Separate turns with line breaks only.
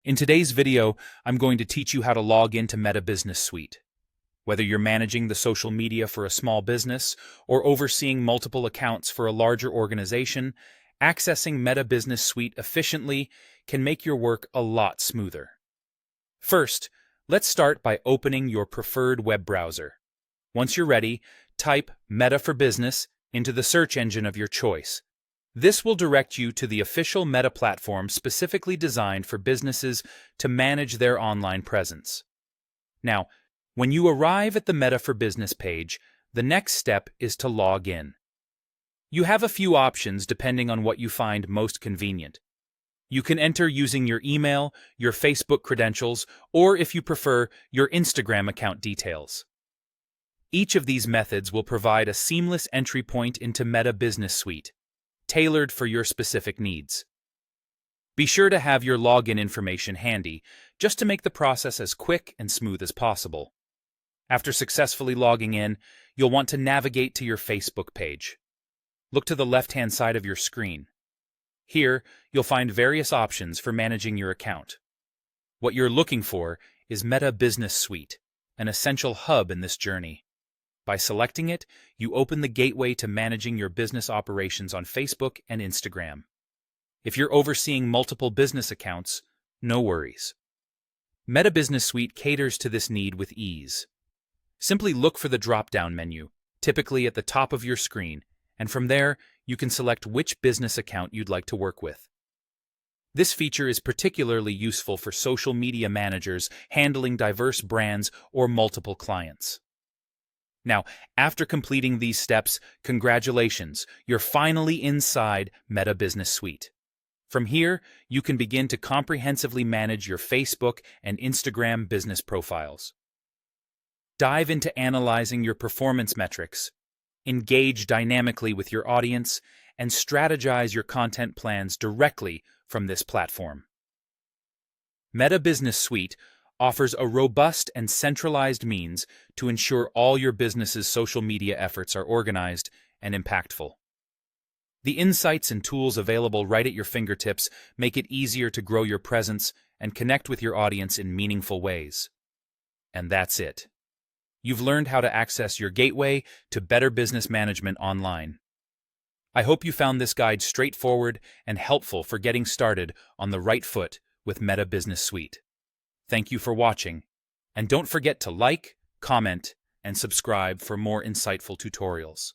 In today's video, I'm going to teach you how to log into Meta Business Suite. Whether you're managing the social media for a small business or overseeing multiple accounts for a larger organization, accessing Meta Business Suite efficiently can make your work a lot smoother. First, let's start by opening your preferred web browser. Once you're ready, type Meta for Business into the search engine of your choice. This will direct you to the official Meta platform specifically designed for businesses to manage their online presence. Now, when you arrive at the Meta for Business page, the next step is to log in. You have a few options depending on what you find most convenient. You can enter using your email, your Facebook credentials, or if you prefer, your Instagram account details. Each of these methods will provide a seamless entry point into Meta Business Suite, tailored for your specific needs. Be sure to have your login information handy, just to make the process as quick and smooth as possible. After successfully logging in, you'll want to navigate to your Facebook page. Look to the left-hand side of your screen. Here, you'll find various options for managing your account. What you're looking for is Meta Business Suite, an essential hub in this journey. By selecting it, you open the gateway to managing your business operations on Facebook and Instagram. If you're overseeing multiple business accounts, no worries. Meta Business Suite caters to this need with ease. Simply look for the drop-down menu, typically at the top of your screen, and from there, you can select which business account you'd like to work with. This feature is particularly useful for social media managers handling diverse brands or multiple clients. Now, after completing these steps, congratulations, you're finally inside Meta Business Suite. From here, you can begin to comprehensively manage your Facebook and Instagram business profiles. Dive into analyzing your performance metrics, engage dynamically with your audience, and strategize your content plans directly from this platform. Meta Business Suite offers a robust and centralized means to ensure all your business's social media efforts are organized and impactful. The insights and tools available right at your fingertips make it easier to grow your presence and connect with your audience in meaningful ways. And that's it. You've learned how to access your gateway to better business management online. I hope you found this guide straightforward and helpful for getting started on the right foot with Meta Business Suite. Thank you for watching, and don't forget to like, comment, and subscribe for more insightful tutorials.